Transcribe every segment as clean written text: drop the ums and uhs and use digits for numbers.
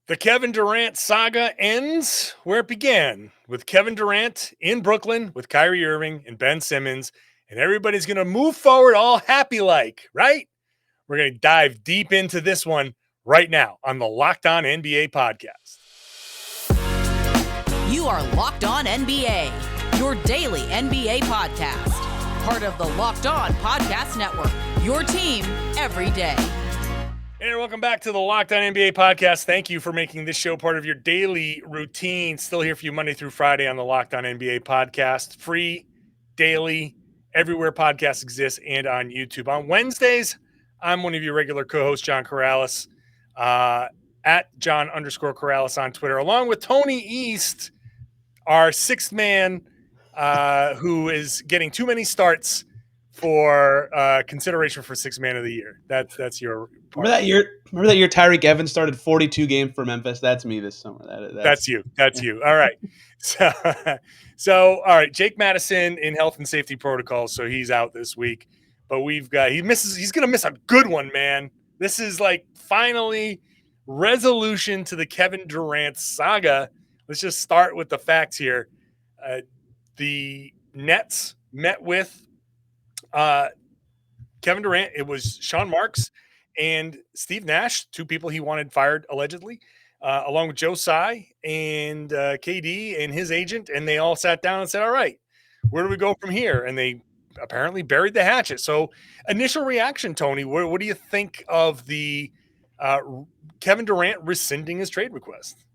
The Kevin Durant saga ends where it began, with Kevin Durant in Brooklyn with Kyrie Irving and Ben Simmons, and everybody's going to move forward all happy like, right? We're going to dive deep into this one right now on the Locked On NBA podcast. You are Locked On NBA, your daily NBA podcast. Part of the Locked On Podcast Network, your team every day. And welcome back to the Locked On NBA podcast. Thank you for making this show part of your daily routine. Still here for you Monday through Friday on the Locked On NBA podcast. Free, daily, everywhere podcasts exist, and on YouTube. On Wednesdays, I'm one of your regular co-hosts, John Karalis, at John_Karalis on Twitter, along with Tony East, our sixth man, who is getting too many starts for consideration for sixth man of the year. That's your part. Remember that year Tyreek Evans started 42 games for Memphis? That's me this summer. That's you. All right. So all right, Jake Madison in health and safety protocols, so he's out this week. But he's going to miss a good one, man. This is like finally resolution to the Kevin Durant saga. Let's just start with the facts here. The Nets met with Kevin Durant. It was Sean Marks and Steve Nash, two people he wanted fired allegedly, along with Joe Tsai and KD and his agent, and they all sat down and said, all right, where do we go from here? And they apparently buried the hatchet. So initial reaction, Tony, what do you think of the Kevin Durant rescinding his trade request?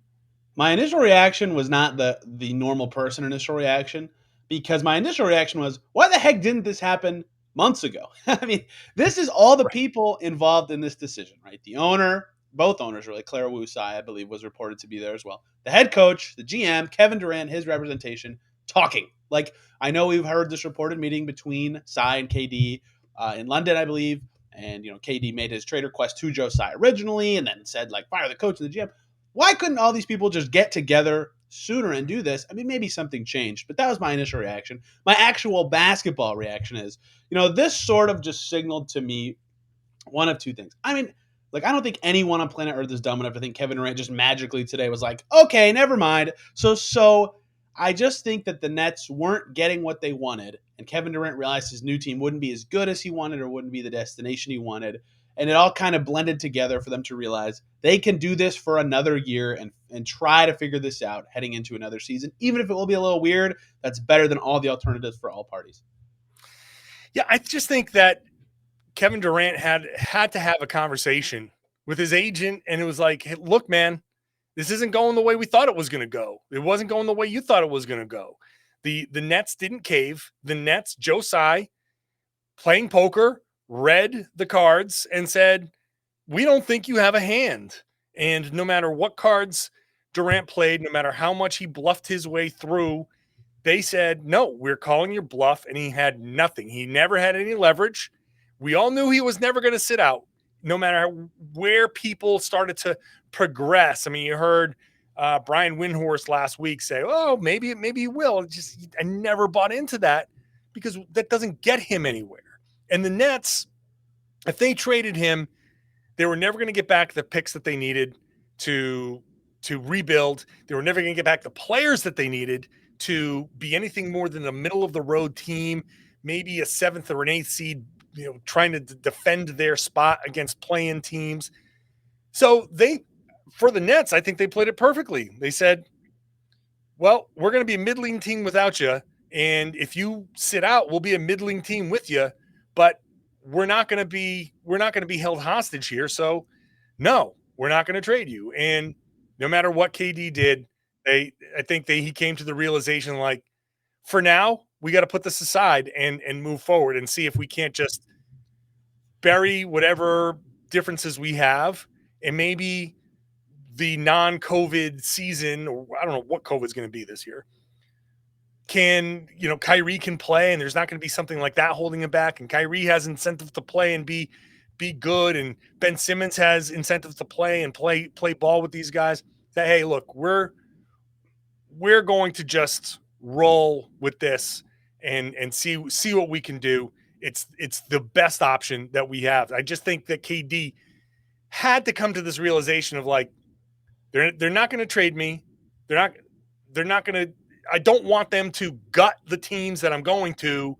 My initial reaction was not the normal person initial reaction, because my initial reaction was, why the heck didn't this happen months ago? I mean, this is all the people involved in this decision, right? The owner, both owners really, Clara Wu Tsai, I believe, was reported to be there as well. The head coach, the GM, Kevin Durant, his representation, talking. Like, I know we've heard this reported meeting between Tsai and KD in London, I believe. And, KD made his trade request to Joe Tsai originally and then said, like, fire the coach and the GM. Why couldn't all these people just get together sooner and do this? I mean, maybe something changed, but that was my initial reaction. My actual basketball reaction is, this sort of just signaled to me one of two things. I mean, like, I don't think anyone on planet Earth is dumb enough to think Kevin Durant just magically today was like, okay, never mind. So I just think that the Nets weren't getting what they wanted, and Kevin Durant realized his new team wouldn't be as good as he wanted or wouldn't be the destination he wanted. And it all kind of blended together for them to realize they can do this for another year and try to figure this out heading into another season. Even if it will be a little weird, that's better than all the alternatives for all parties. Yeah, I just think that Kevin Durant had to have a conversation with his agent, and it was like, hey, look, man, this isn't going the way we thought it was going to go. It wasn't going the way you thought it was going to go. The Nets didn't cave. The Nets, Joe Tsai, playing poker, read the cards and said, we don't think you have a hand. And no matter what cards Durant played, no matter how much he bluffed his way through, they said, no, we're calling your bluff. And he had nothing. He never had any leverage. We all knew he was never going to sit out, no matter where people started to progress. I mean, you heard Brian Windhorst last week say, oh, maybe he will. I never bought into that because that doesn't get him anywhere. And the Nets, if they traded him, they were never going to get back the picks that they needed to rebuild. They were never going to get back the players that they needed to be anything more than a middle-of-the-road team, maybe a 7th or an 8th seed, trying to defend their spot against play-in teams. So for the Nets, I think they played it perfectly. They said, well, we're going to be a middling team without you, and if you sit out, we'll be a middling team with you. But we're not going to be held hostage here. So no, we're not going to trade you. And no matter what KD did, I think he came to the realization, like, for now, we got to put this aside and move forward and see if we can't just bury whatever differences we have. And maybe the non-COVID season, or I don't know what COVID's going to be this year, Kyrie can play, and there's not going to be something like that holding him back. And Kyrie has incentive to play and be good. And Ben Simmons has incentive to play and play ball with these guys. That, hey, look, we're going to just roll with this and see what we can do. It's the best option that we have. I just think that KD had to come to this realization of, like, They're not going to trade me. They're not going to. I don't want them to gut the teams that I'm going to.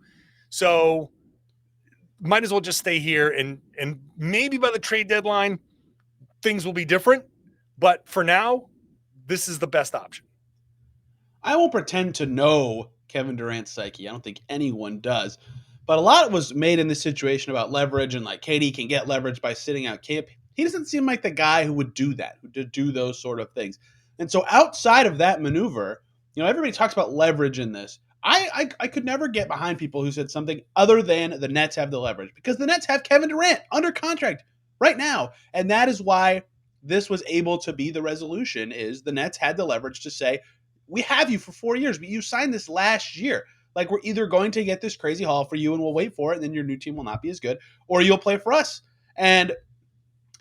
So might as well just stay here and maybe by the trade deadline things will be different. But for now, this is the best option. I won't pretend to know Kevin Durant's psyche. I don't think anyone does. But a lot was made in this situation about leverage and like KD can get leverage by sitting out camp. He doesn't seem like the guy who would do that, who would do those sort of things. And so outside of that maneuver, everybody talks about leverage in this. I could never get behind people who said something other than the Nets have the leverage because the Nets have Kevin Durant under contract right now. And that is why this was able to be the resolution is the Nets had the leverage to say, we have you for 4 years, but you signed this last year. Like we're either going to get this crazy haul for you and we'll wait for it and then your new team will not be as good or you'll play for us. And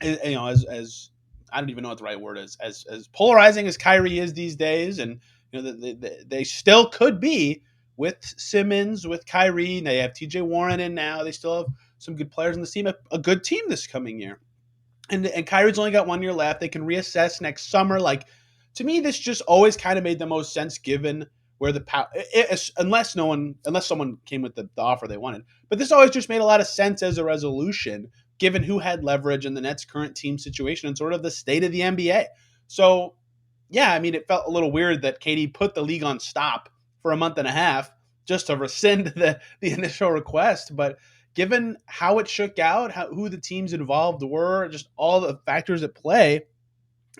as I don't even know what the right word is, as polarizing as Kyrie is these days and they still could be with Simmons, with Kyrie. They have TJ Warren in now. They still have some good players in the team, a good team this coming year. And Kyrie's only got 1 year left. They can reassess next summer. Like, to me, this just always kind of made the most sense given where the power, unless someone came with the offer they wanted. But this always just made a lot of sense as a resolution given who had leverage in the Nets' current team situation and sort of the state of the NBA. So, yeah, I mean, it felt a little weird that KD put the league on stop for a month and a half just to rescind the initial request. But given how it shook out, who the teams involved were, just all the factors at play,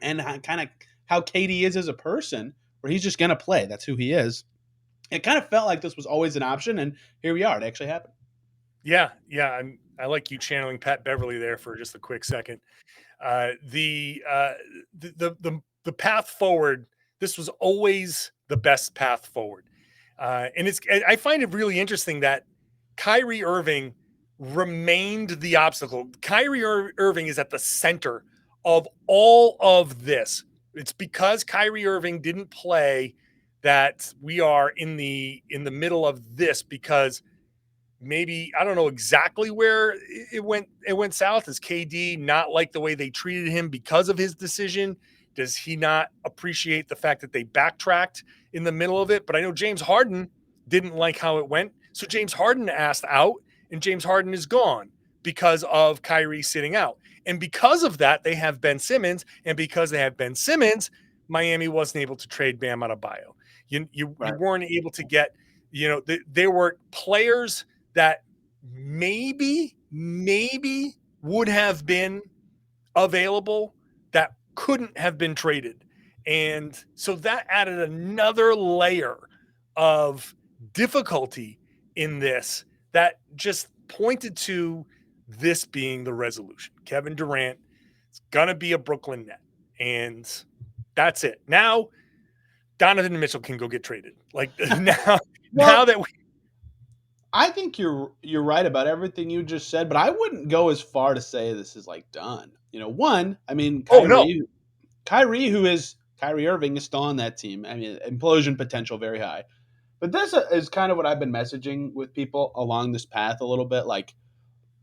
and kind of how KD is as a person, where he's just going to play. That's who he is. It kind of felt like this was always an option, and here we are. It actually happened. Yeah. I like you channeling Pat Beverly there for just a quick second. The path forward, this was always the best path forward. And I find it really interesting that Kyrie Irving remained the obstacle. Kyrie Irving is at the center of all of this. It's because Kyrie Irving didn't play that we are in the middle of this, because maybe I don't know exactly where it went south. Is KD not like the way they treated him because of his decision? Does he not appreciate the fact that they backtracked in the middle of it? But I know James Harden didn't like how it went. So James Harden asked out, and James Harden is gone because of Kyrie sitting out. And because of that, they have Ben Simmons. And because they have Ben Simmons, Miami wasn't able to trade Bam Adebayo. You weren't able to get, there were players that maybe would have been available that couldn't have been traded. And so that added another layer of difficulty in this that just pointed to this being the resolution. Kevin Durant is going to be a Brooklyn Net, and that's it. Now, Donovan Mitchell can go get traded. Like now that we. I think you're right about everything you just said, but I wouldn't go as far to say this is like done. Kyrie, who is Kyrie Irving, is still on that team. I mean, implosion potential very high. But this is kind of what I've been messaging with people along this path a little bit. Like,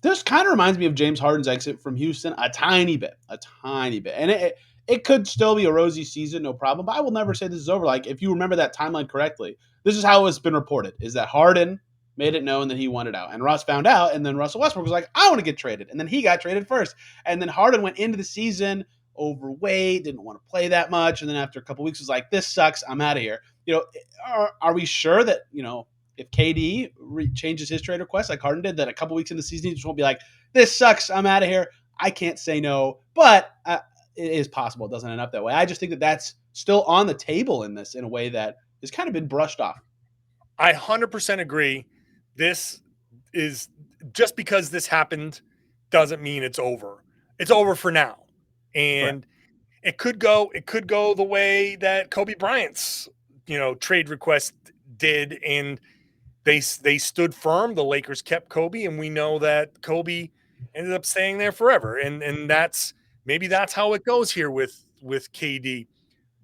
this kind of reminds me of James Harden's exit from Houston a tiny bit. And it could still be a rosy season, no problem. But I will never say this is over. Like, if you remember that timeline correctly, this is how it's been reported, is that Harden made it known that he wanted out. And Russ found out, and then Russell Westbrook was like, I want to get traded. And then he got traded first. And then Harden went into the season overweight, didn't want to play that much. And then after a couple of weeks was like, this sucks, I'm out of here. Are we sure that, if KD changes his trade request like Harden did, that a couple weeks in the season, he just won't be like, this sucks, I'm out of here? I can't say no, but it is possible it doesn't end up that way. I just think that that's still on the table in this in a way that has kind of been brushed off. I 100% agree. This is just because this happened doesn't mean it's over. It's over for now. And it could go the way that Kobe Bryant's, trade request did. And they stood firm. The Lakers kept Kobe, and we know that Kobe ended up staying there forever. And that's how it goes here with KD.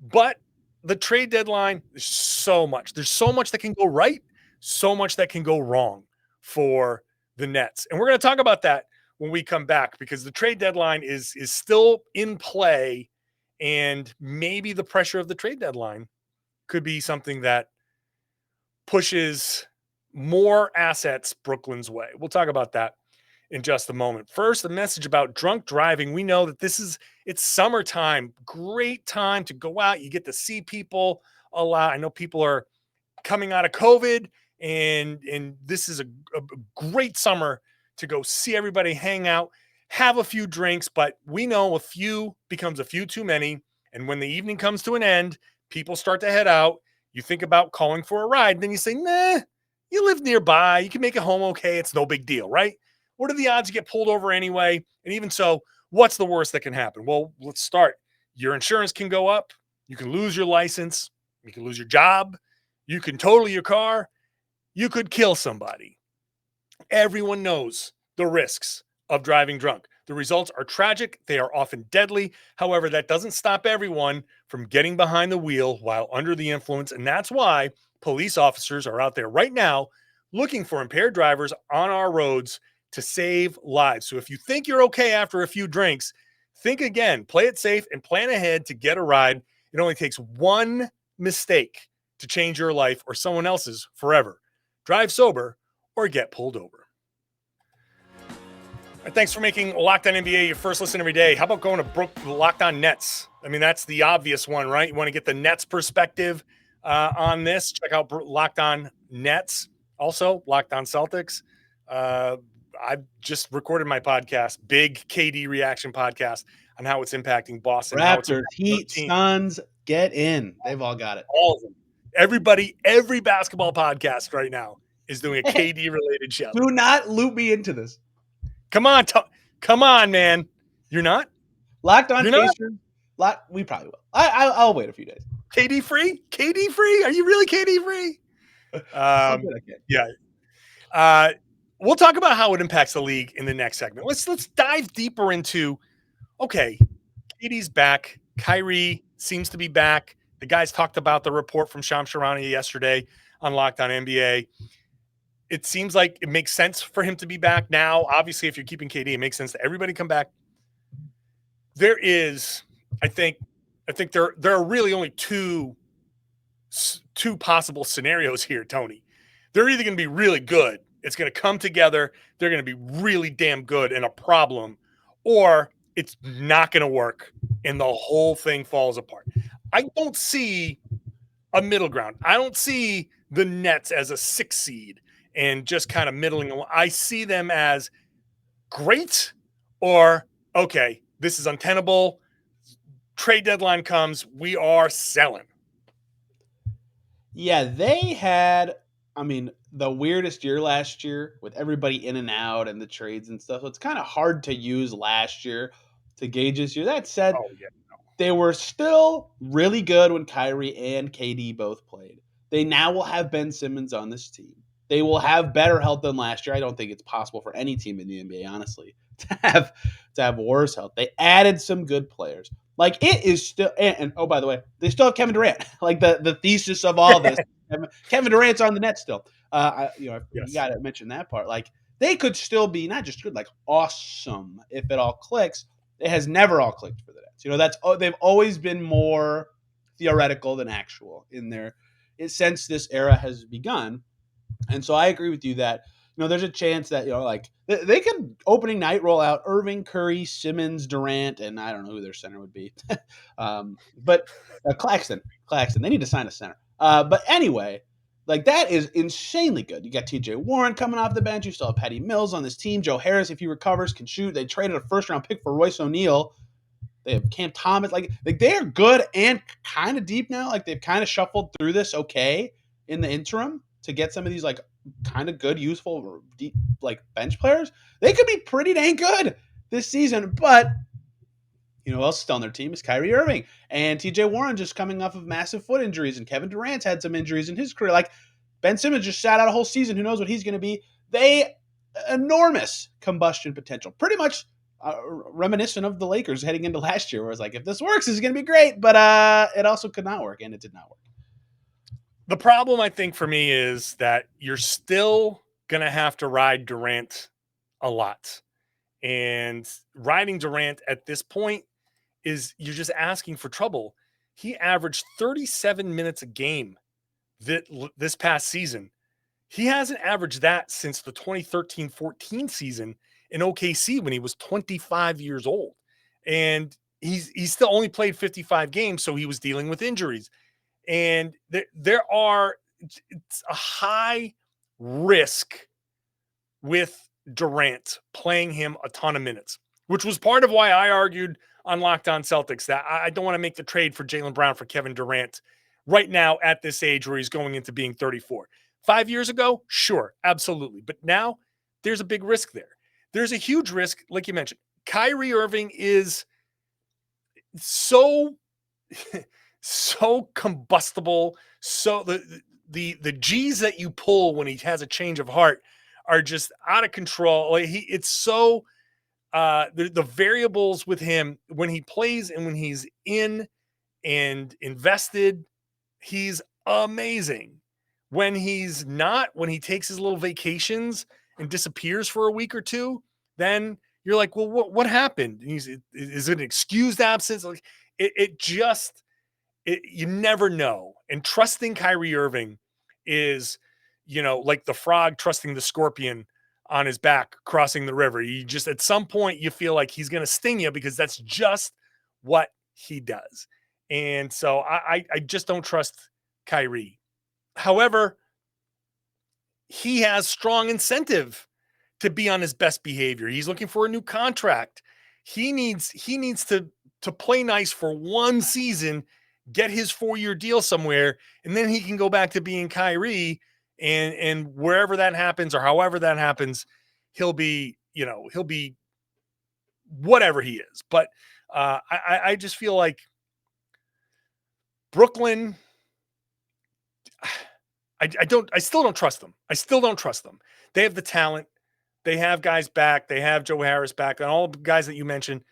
But the trade deadline, there's so much that can go right, so much that can go wrong for the Nets. And we're going to talk about that when we come back, because the trade deadline is still in play, And maybe the pressure of the trade deadline could be something that pushes more assets Brooklyn's way. We'll talk about that in just a moment. First, a message about drunk driving. We know that it's summertime, great time to go out. You get to see people a lot. I know people are coming out of COVID, and this is a great summer to go see everybody, hang out, have a few drinks, but we know a few becomes a few too many. And when the evening comes to an end, people start to head out. You think about calling for a ride. Then you say, nah, you live nearby. You can make it home okay. It's no big deal, right? What are the odds you get pulled over anyway? And even so, what's the worst that can happen? Well, let's start. Your insurance can go up. You can lose your license. You can lose your job. You can total your car. You could kill somebody. Everyone knows the risks of driving drunk. The results are tragic. They are often deadly. However, that doesn't stop everyone from getting behind the wheel while under the influence. And that's why police officers are out there right now looking for impaired drivers on our roads to save lives. So if you think you're okay after a few drinks, think again, play it safe, and plan ahead to get a ride. It only takes one mistake to change your life or someone else's forever. Drive sober or get pulled over. All right, thanks for making Locked On NBA your first listen every day. How about going to Locked On Nets? I mean, that's the obvious one, right? You want to get the Nets perspective on this. Check out Locked On Nets. Also, Locked On Celtics. I just recorded my podcast, big KD reaction podcast on how it's impacting Boston. Raptors, Heat, Suns, get in. They've all got it. All of them. Everybody, every basketball podcast right now is doing a KD-related show. Do not loop me into this. Come on, man. You're not? Locked On Pacers. We probably will. I'll wait a few days. KD free? KD free? Are you really KD free? Yeah. We'll talk about how it impacts the league in the next segment. Let's dive deeper into, okay, KD's back. Kyrie seems to be back. The guys talked about the report from Shams Charania yesterday on Locked On NBA. It seems like it makes sense for him to be back now. Obviously, if you're keeping KD, it makes sense that everybody come back. There is, I think there are really only two possible scenarios here, Tony. They're either going to be really good. It's going to come together. They're going to be really damn good and a problem, or it's not going to work and the whole thing falls apart. I don't see a middle ground. I don't see the Nets as a 6 seed and just kind of middling. I see them as great or, okay, this is untenable. Trade deadline comes. We are selling. Yeah, they had, the weirdest year last year with everybody in and out and the trades and stuff. So it's kind of hard to use last year to gauge this year. That said, they were still really good when Kyrie and KD both played. They now will have Ben Simmons on this team. They will have better health than last year. I don't think it's possible for any team in the NBA, honestly, to have worse health. They added some good players. Like, it is still, and oh, by the way, they still have Kevin Durant. Like, the thesis of all this, Kevin Durant's on the net still. You got to mention that part. Like, they could still be not just good, like awesome if it all clicks. It has never all clicked for the Nets. They've always been more theoretical than actual since this era has begun. And so I agree with you that, there's a chance that, they could opening night roll out Irving, Curry, Simmons, Durant, and I don't know who their center would be. But Claxton, they need to sign a center. But anyway, like, that is insanely good. You got TJ Warren coming off the bench. You still have Patty Mills on this team. Joe Harris, if he recovers, can shoot. They traded a first-round pick for Royce O'Neal. They have Cam Thomas. Like they are good and kind of deep now. Like, they've kind of shuffled through this okay in the interim to get some of these, like, kind of good, useful, deep, like, bench players. They could be pretty dang good this season. But, who else is still on their team is Kyrie Irving. And TJ Warren just coming off of massive foot injuries. And Kevin Durant's had some injuries in his career. Like, Ben Simmons just sat out a whole season. Who knows what he's going to be? Enormous combustion potential. Pretty much reminiscent of the Lakers heading into last year, where it's like, if this works, it's going to be great. But it also could not work, and it did not work. The problem, I think, for me is that you're still going to have to ride Durant a lot. And riding Durant at this point is you're just asking for trouble. He averaged 37 minutes a game this past season. He hasn't averaged that since the 2013-14 season in OKC when he was 25 years old. And he's still only played 55 games, so he was dealing with injuries. And it's a high risk with Durant playing him a ton of minutes, which was part of why I argued on Locked On Celtics that I don't want to make the trade for Jaylen Brown for Kevin Durant right now at this age where he's going into being 34. 5 years ago, sure, absolutely. But now there's a big risk there. There's a huge risk, like you mentioned. Kyrie Irving is so combustible. So the G's that you pull when he has a change of heart are just out of control. Like it's so the variables with him when he plays and when he's in and invested, he's amazing. When he's not, when he takes his little vacations and disappears for a week or two, then you're like, well, what happened? Is it an excused absence? Like you never know. And trusting Kyrie Irving is, like the frog trusting the scorpion on his back crossing the river. You just, at some point, you feel like he's going to sting you because that's just what he does. And so I just don't trust Kyrie. However, he has strong incentive to be on his best behavior. He's looking for a new contract. He needs to play nice for one season, get his 4-year deal somewhere, and then he can go back to being Kyrie. And wherever that happens or however that happens, he'll be whatever he is. But I just feel like Brooklyn, I still don't trust them. I still don't trust them. They have the talent. They have guys back. They have Joe Harris back and all the guys that you mentioned.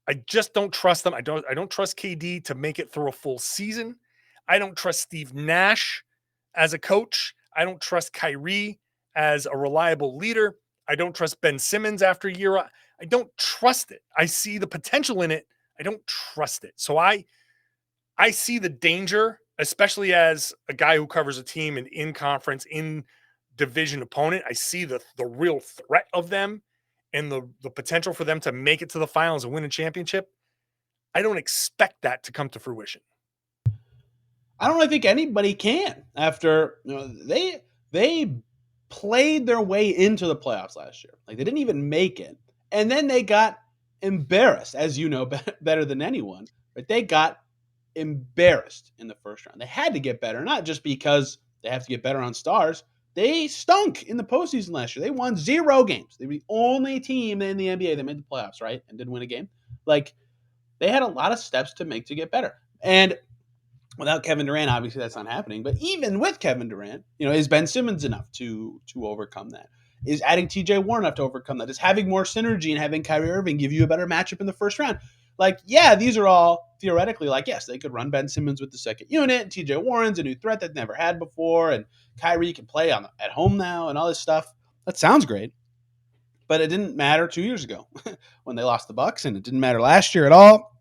I just don't trust them. I don't trust KD to make it through a full season. I don't trust Steve Nash as a coach. I don't trust Kyrie as a reliable leader. I don't trust Ben Simmons after a year. I don't trust it. I see the potential in it. I don't trust it. So I see the danger, especially as a guy who covers a team and in conference, in division opponent. I see the real threat of them and the potential for them to make it to the finals and win a championship. I don't expect that to come to fruition. I don't really think anybody can after they played their way into the playoffs last year. Like they didn't even make it. And then they got embarrassed, as you know better than anyone. But they got embarrassed in the first round. They had to get better, not just because they have to get better on stars. They stunk in the postseason last year. They won 0 games. They were the only team in the NBA that made the playoffs, right? And didn't win a game. Like, they had a lot of steps to make to get better. And without Kevin Durant, obviously that's not happening. But even with Kevin Durant, is Ben Simmons enough to overcome that? Is adding TJ Warren enough to overcome that? Is having more synergy and having Kyrie Irving give you a better matchup in the first round? Like, yeah, these are all theoretically like, yes, they could run Ben Simmons with the second unit. And TJ Warren's a new threat that never had before. And Kyrie can play at home now and all this stuff. That sounds great. But it didn't matter 2 years ago when they lost the Bucks, and it didn't matter last year at all.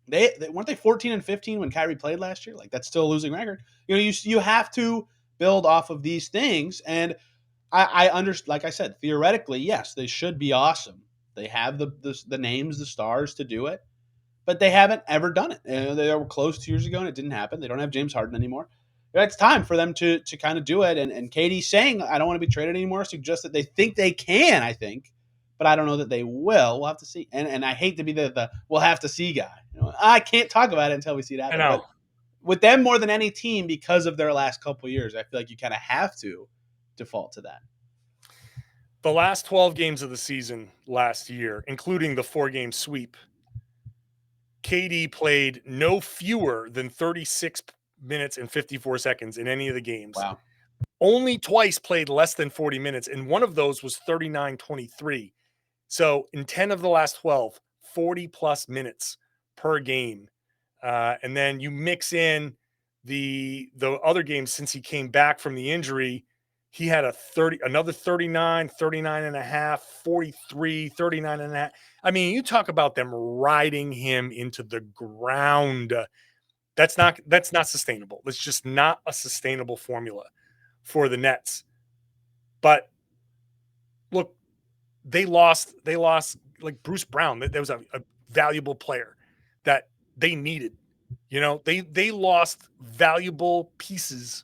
They weren't they 14-15 when Kyrie played last year? Like, that's still a losing record. You have to build off of these things. And I understand, like I said, theoretically, yes, they should be awesome. They have the names, the stars to do it, but they haven't ever done it. They were close 2 years ago, and it didn't happen. They don't have James Harden anymore. It's time for them to kind of do it. And KD saying, I don't want to be traded anymore, suggests that they think they can, I think, but I don't know that they will. We'll have to see. And I hate to be the we'll have to see guy. I can't talk about it until we see it happen. But with them more than any team, because of their last couple of years, I feel like you kind of have to default to that. The last 12 games of the season last year, including the 4-game sweep, KD played no fewer than 36 minutes and 54 seconds in any of the games. Wow. Only twice played less than 40 minutes, and one of those was 39-23. So in 10 of the last 12, 40-plus minutes per game. And then you mix in the other games since he came back from the injury, he had another 39, 39 and a half, 43, 39 and a half. I mean, you talk about them riding him into the ground. That's not sustainable. It's just not a sustainable formula for the Nets. But look, they lost like Bruce Brown. There was a valuable player that they needed. You know, they lost valuable pieces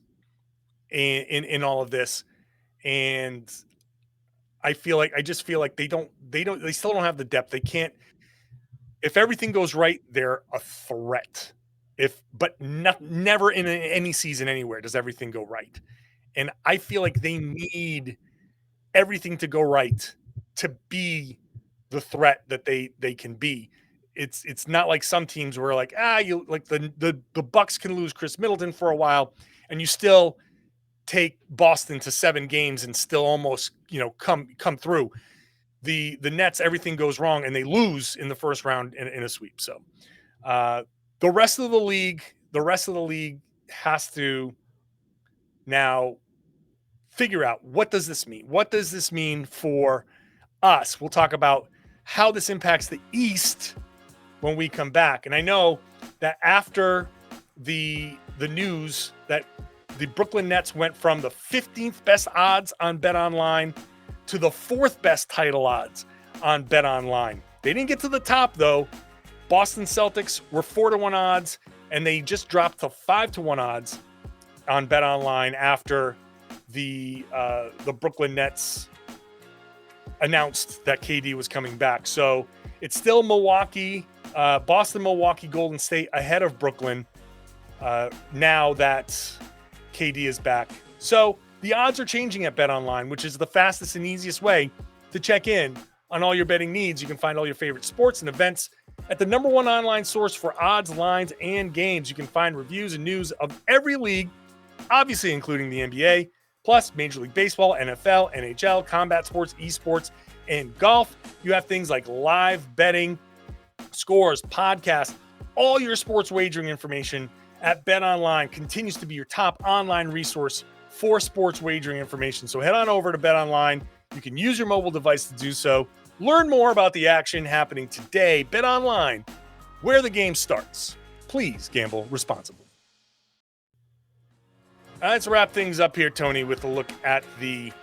in all of this. And I just feel like they still don't have the depth. They can't, if everything goes right, they're a threat. But never in any season anywhere does everything go right. And I feel like they need everything to go right to be the threat that they can be. It's not like some teams where like, you like the Bucks can lose Chris Middleton for a while and you still take Boston to 7 games and still almost, come through. The Nets, everything goes wrong and they lose in the first round in a sweep. So the rest of the league has to now figure out, what does this mean? What does this mean for us? We'll talk about how this impacts the East when we come back. And I know that after the news that the Brooklyn Nets went from the 15th best odds on BetOnline to the 4th best title odds on BetOnline. They didn't get to the top though. Boston Celtics were 4-1 odds, and they just dropped to 5-1 odds on BetOnline after the Brooklyn Nets announced that KD was coming back. So it's still Boston, Milwaukee, Golden State ahead of Brooklyn now that KD is back. So the odds are changing at BetOnline, which is the fastest and easiest way to check in on all your betting needs. You can find all your favorite sports and events at the #1 online source for odds, lines, and games. You can find reviews and news of every league, obviously including the NBA, plus Major League Baseball, NFL, NHL, combat sports, esports, and golf. You have things like live betting, scores, podcasts, all your sports wagering information at BetOnline continues to be your top online resource for sports wagering information. So head on over to BetOnline. You can use your mobile device to do so. Learn more about the action happening today. BetOnline, where the game starts. Please gamble responsibly. Let's wrap things up here, Tony, with a look at the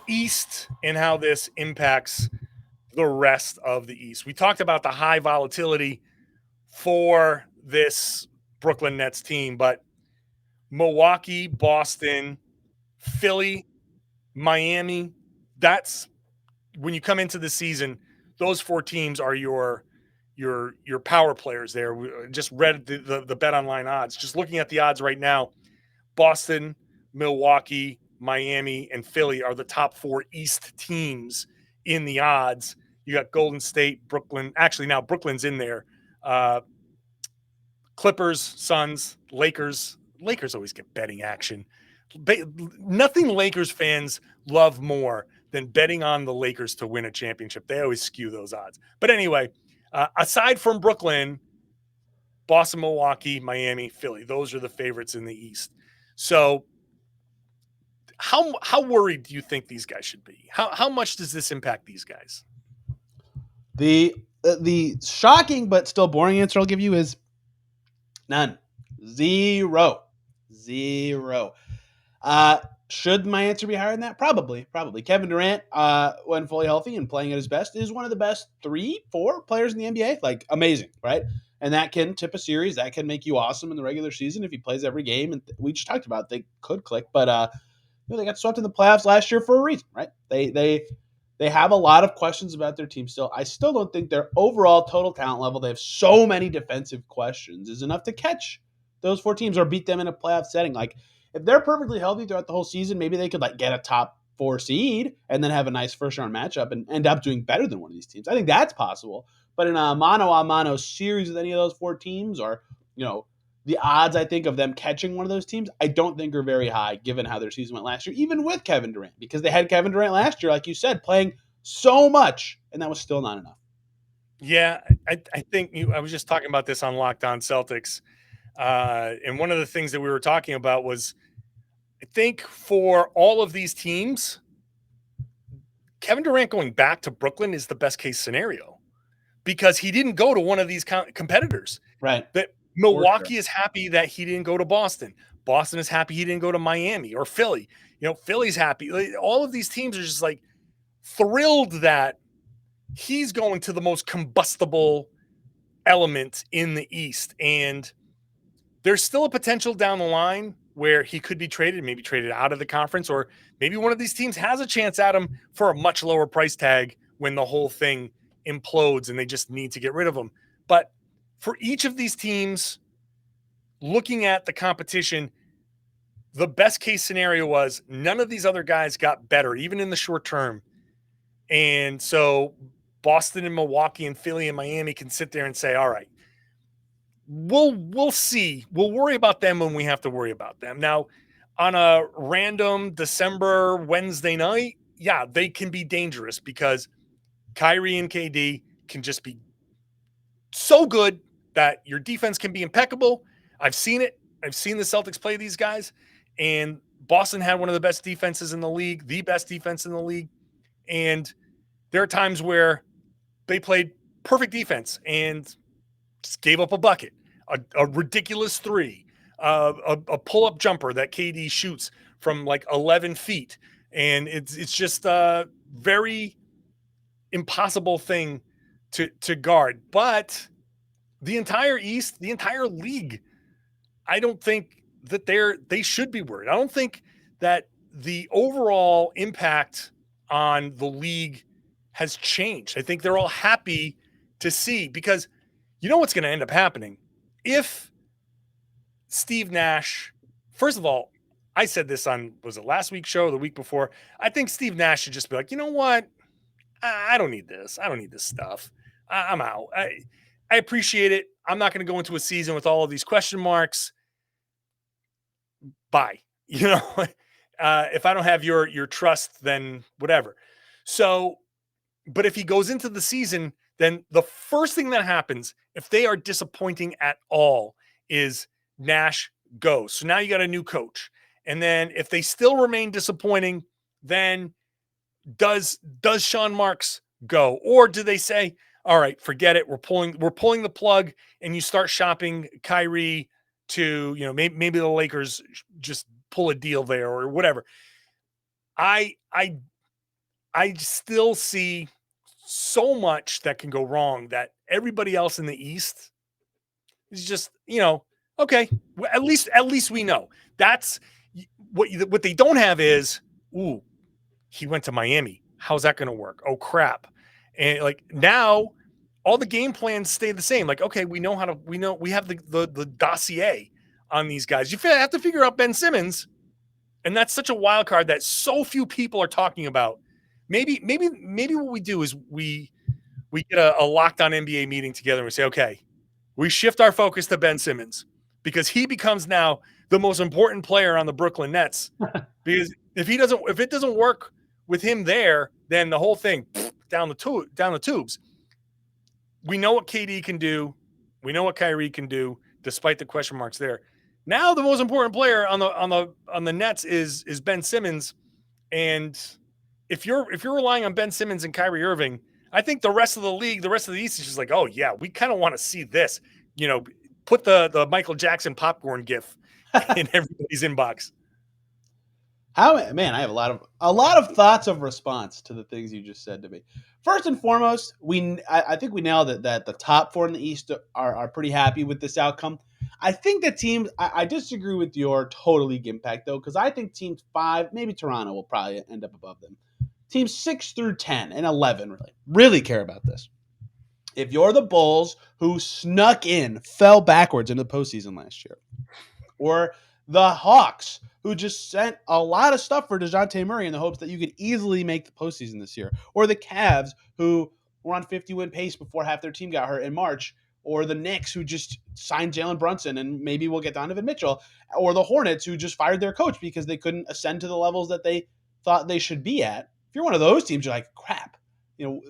East and how this impacts the rest of the East. We talked about the high volatility for this Brooklyn Nets team, but Milwaukee, Boston, Philly, Miami, that's when you come into the season, those 4 teams are your power players there. We just read the BetOnline odds. Just looking at the odds right now, Boston, Milwaukee, Miami, and Philly are the top 4 East teams in the odds. You got Golden State, Brooklyn. Actually, now Brooklyn's in there. Clippers, Suns, Lakers. Lakers always get betting action. Nothing Lakers fans love more than betting on the Lakers to win a championship. They always skew those odds. But anyway, aside from Brooklyn, Boston, Milwaukee, Miami, Philly, those are the favorites in the East. So how worried do you think these guys should be? How much does this impact these guys? The shocking but still boring answer I'll give you is none. Zero. Should my answer be higher than that? Probably. Kevin Durant, when fully healthy and playing at his best, is one of the best 3-4 players in the NBA. Like, amazing, right? And that can tip a series. That can make you awesome in the regular season if he plays every game. And we just talked about they could click, but they got swept in the playoffs last year for a reason, right? They have a lot of questions about their team still. I still don't think their overall total talent level, they have so many defensive questions, is enough to catch those 4 teams or beat them in a playoff setting. Like, if they're perfectly healthy throughout the whole season, maybe they could get a top 4 seed and then have a nice first round matchup and end up doing better than one of these teams. I think that's possible. But in a mano-a-mano series with any of those 4 teams, or, the odds, I think, of them catching one of those teams, I don't think are very high given how their season went last year, even with Kevin Durant, because they had Kevin Durant last year, like you said, playing so much, and that was still not enough. Yeah, I think I was just talking about this on Locked On Celtics. And one of the things that we were talking about was I think for all of these teams, Kevin Durant going back to Brooklyn is the best case scenario because he didn't go to one of these competitors. Right. That Milwaukee is happy that he didn't go to Boston. Boston is happy he didn't go to Miami or Philly. Philly's happy. All of these teams are just like thrilled that he's going to the most combustible element in the East. And there's still a potential down the line where he could be traded, maybe traded out of the conference, or maybe one of these teams has a chance at him for a much lower price tag when the whole thing implodes and they just need to get rid of him. But for each of these teams, looking at the competition, the best case scenario was none of these other guys got better, even in the short term. And so Boston and Milwaukee and Philly and Miami can sit there and say, all right, we'll see. We'll worry about them when we have to worry about them. Now, on a random December Wednesday night, yeah, they can be dangerous because Kyrie and KD can just be so good that your defense can be impeccable. I've seen it. I've seen the Celtics play these guys, and Boston had one of the best defenses in the league, the best defense in the league. And there are times where they played perfect defense and just gave up a bucket, a ridiculous three, a pull-up jumper that KD shoots from like 11 feet. And it's just a very impossible thing to guard. But the entire East, the entire league, I don't think that they should be worried. I don't think that the overall impact on the league has changed. I think they're all happy to see, because you know what's going to end up happening if Steve Nash, first of all, I said this on, was it last week's show or the week before? I think Steve Nash should just be like, you know what? I don't need this. I don't need this stuff. I'm out. I appreciate it. I'm not going to go into a season with all of these question marks. Bye. If I don't have your trust, then whatever. So, but if he goes into the season, then the first thing that happens, if they are disappointing at all, is Nash goes. So now you got a new coach. And then if they still remain disappointing, then does Sean Marks go? Or do they say, all right, forget it. We're pulling the plug, and you start shopping Kyrie to, maybe the Lakers just pull a deal there or whatever. I still see so much that can go wrong that everybody else in the East is just, okay, at least we know. That's what they don't have is, ooh, he went to Miami. How's that going to work? Oh crap. And like now all the game plans stay the same. Like, okay, we have the dossier on these guys. You have to figure out Ben Simmons. And that's such a wild card that so few people are talking about. Maybe what we do is we get a Locked On NBA meeting together and we say, okay, we shift our focus to Ben Simmons because he becomes now the most important player on the Brooklyn Nets. Because if it doesn't work with him there, then the whole thing down the tubes. We know what KD can do. We know what Kyrie can do, despite the question marks there. Now the most important player on the Nets is Ben Simmons, and if you're relying on Ben Simmons and Kyrie Irving, I think the rest of the league, the rest of the East is just like, oh yeah, we kind of want to see this. Put the Michael Jackson popcorn gif in everybody's inbox. I have a lot of thoughts of response to the things you just said to me. First and foremost, I think we nailed it that the top four in the East are pretty happy with this outcome. I think the teams, I disagree with your total league impact though, because I think teams 5, maybe Toronto will probably end up above them. Teams 6 through 10 and 11 really care about this. If you're the Bulls who fell backwards into the postseason last year, or the Hawks who just sent a lot of stuff for DeJounte Murray in the hopes that you could easily make the postseason this year, or the Cavs who were on 50-win pace before half their team got hurt in March, or the Knicks who just signed Jalen Brunson and maybe we'll get Donovan Mitchell, or the Hornets who just fired their coach because they couldn't ascend to the levels that they thought they should be at. If you're one of those teams, you're like, crap.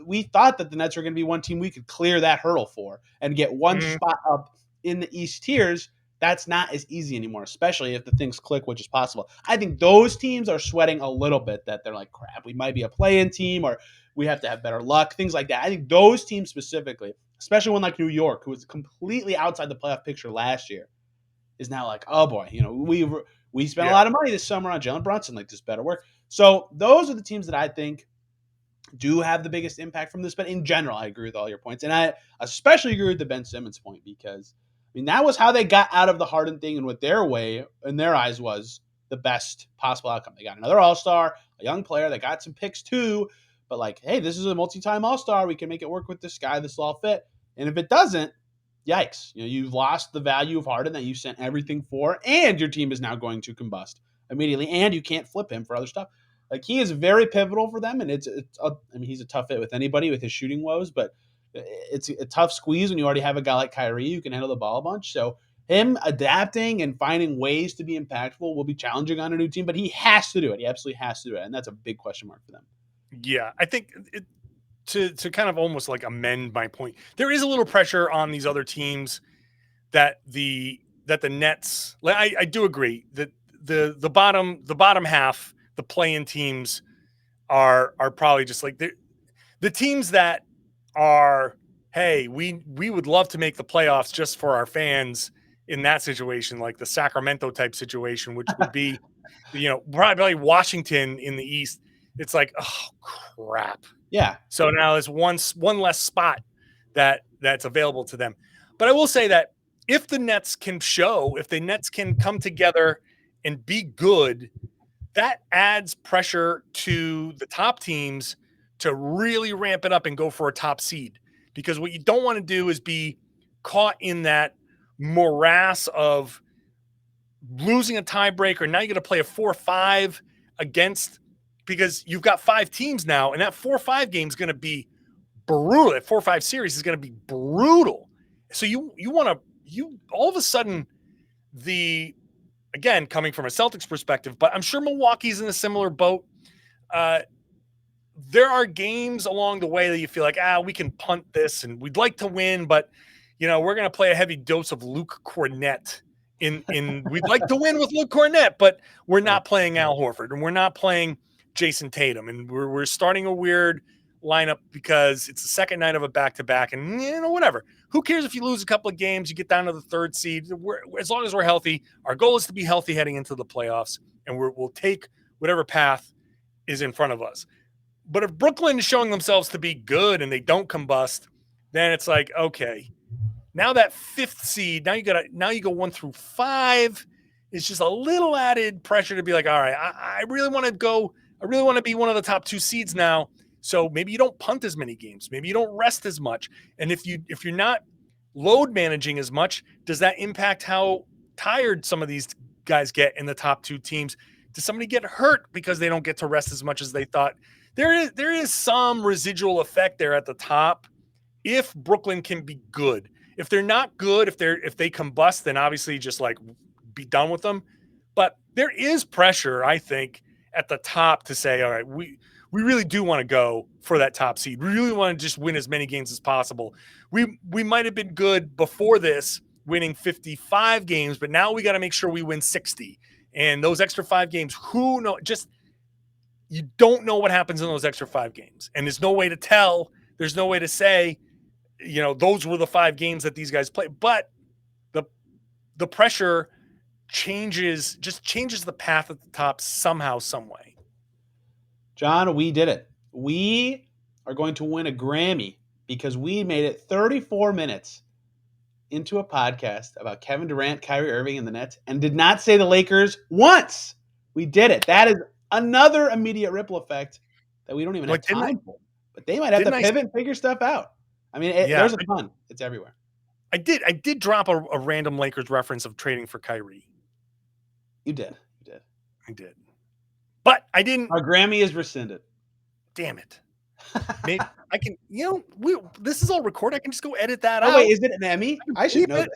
We thought that the Nets were going to be one team we could clear that hurdle for and get one spot up in the East tiers. That's not as easy anymore, especially if the things click, which is possible. I think those teams are sweating a little bit that they're like, crap, we might be a play-in team or we have to have better luck, things like that. I think those teams specifically, especially one like New York, who was completely outside the playoff picture last year, is now like, oh boy, we spent a lot of money this summer on Jalen Brunson, like this better work. So those are the teams that I think do have the biggest impact from this. But in general, I agree with all your points. And I especially agree with the Ben Simmons point because, that was how they got out of the Harden thing and what their way, in their eyes, was the best possible outcome. They got another all-star, a young player. They got some picks too. But like, hey, this is a multi-time all-star. We can make it work with this guy. This will all fit. And if it doesn't, yikes. You've lost the value of Harden that you sent everything for, and your team is now going to combust immediately, and you can't flip him for other stuff. Like, he is very pivotal for them, and he's a tough fit with anybody with his shooting woes, but it's a tough squeeze when you already have a guy like Kyrie who can handle the ball a bunch. So him adapting and finding ways to be impactful will be challenging on a new team, but he has to do it. He absolutely has to do it, and that's a big question mark for them. Yeah, I think to kind of almost like amend my point, there is a little pressure on these other teams that the Nets. I do agree that the bottom half, the play-in teams, are probably just like the teams that are, hey, we would love to make the playoffs just for our fans in that situation, like the Sacramento type situation, which would be, probably Washington in the East. It's like, oh crap. Yeah. So now there's one less spot that's available to them. But I will say that if the Nets can come together and be good, that adds pressure to the top teams to really ramp it up and go for a top seed. Because what you don't want to do is be caught in that morass of losing a tiebreaker. Now you're going to play a 4-5 against, because you've got 5 teams now, and that 4-5 game is going to be brutal. That 4-5 series is going to be brutal. So you all of a sudden, again, coming from a Celtics perspective, but I'm sure Milwaukee's in a similar boat. There are games along the way that you feel like, we can punt this and we'd like to win, but we're going to play a heavy dose of Luke Cornett in we'd like to win with Luke Cornett, but we're not playing Al Horford and we're not playing Jason Tatum. And we're starting a weird lineup because it's the second night of a back-to-back, and whatever. Who cares if you lose a couple of games, you get down to the third seed. As long as we're healthy, our goal is to be healthy heading into the playoffs, and we'll take whatever path is in front of us. But if Brooklyn is showing themselves to be good and they don't combust, then it's like, okay, now that 5th seed, now you go 1 through 5. It's just a little added pressure to be like, all right, I really want to go. I really want to be one of the top 2 seeds now. So maybe you don't punt as many games. Maybe you don't rest as much. And if you're not load managing as much, does that impact how tired some of these guys get in the top 2 teams? Does somebody get hurt because they don't get to rest as much as they thought? There is some residual effect there at the top if Brooklyn can be good. If they're not good, if they combust, then obviously just like be done with them. But there is pressure, I think, at the top to say, all right, we really do want to go for that top seed. We really want to just win as many games as possible. We might have been good before this, winning 55 games, but now we got to make sure we win 60. And those extra 5 games, who knows? Just, you don't know what happens in those extra 5 games. And there's no way to tell. There's no way to say, those were the 5 games that these guys played. But the pressure changes the path at the top somehow, some way. John, we did it. We are going to win a Grammy because we made it 34 minutes into a podcast about Kevin Durant, Kyrie Irving, and the Nets, and did not say the Lakers once. We did it. That is another immediate ripple effect that we don't even have time for. But they might have to pivot and figure stuff out. There's a ton. It's everywhere. I did drop a random Lakers reference of trading for Kyrie. You did. I did. But I didn't. Our Grammy is rescinded. Damn it. Maybe I can, this is all recorded. I can just go edit that out. Wait, is it an Emmy? I should know that.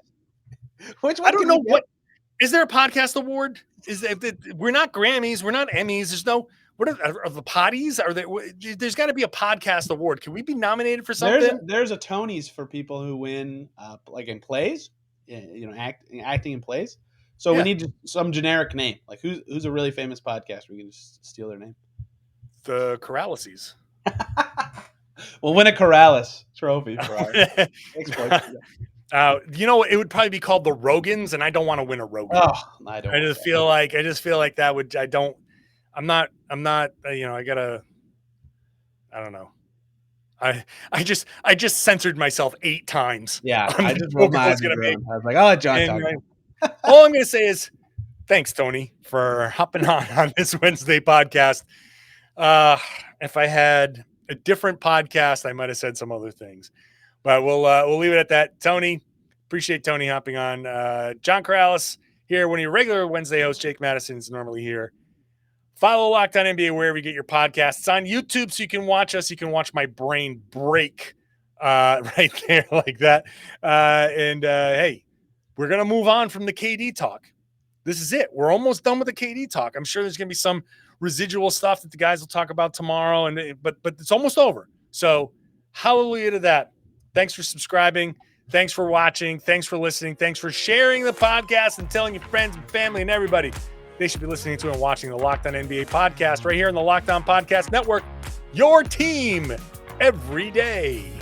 Which one? I don't know what. Is there a podcast award? We're not Grammys. We're not Emmys. There's no. What are the potties? There's got to be a podcast award. Can we be nominated for something? There's a Tony's for people who win, like in plays. acting in plays. So we Yeah. need some generic name. Like who's a really famous podcaster? We can just steal their name. The Karalis. We'll win a Karalis trophy for our exploits. It would probably be called the Rogans, and I don't want to win a Rogan. Oh, I don't. I just feel like that would. I don't. I'm not. I gotta. I don't know. I just censored myself 8 times. Yeah, I just rolled my eyes. I was like, "Oh, John." All I'm gonna say is, thanks, Tony, for hopping on this Wednesday podcast. If I had a different podcast, I might have said some other things, but we'll leave it at that. Tony, appreciate Tony hopping on. John Karalis here, one of your regular Wednesday hosts. Jake Madison is normally here. Follow Locked On NBA wherever you get your podcasts. It's on YouTube, so you can watch us. You can watch my brain break right there like that. Hey, we're going to move on from the KD talk. This is it. We're almost done with the KD talk. I'm sure there's going to be some residual stuff that the guys will talk about tomorrow, but it's almost over. So hallelujah to that. Thanks for subscribing. Thanks for watching. Thanks for listening. Thanks for sharing the podcast and telling your friends and family and everybody they should be listening to and watching the Locked On NBA podcast right here in the Locked On Podcast Network. Your team every day.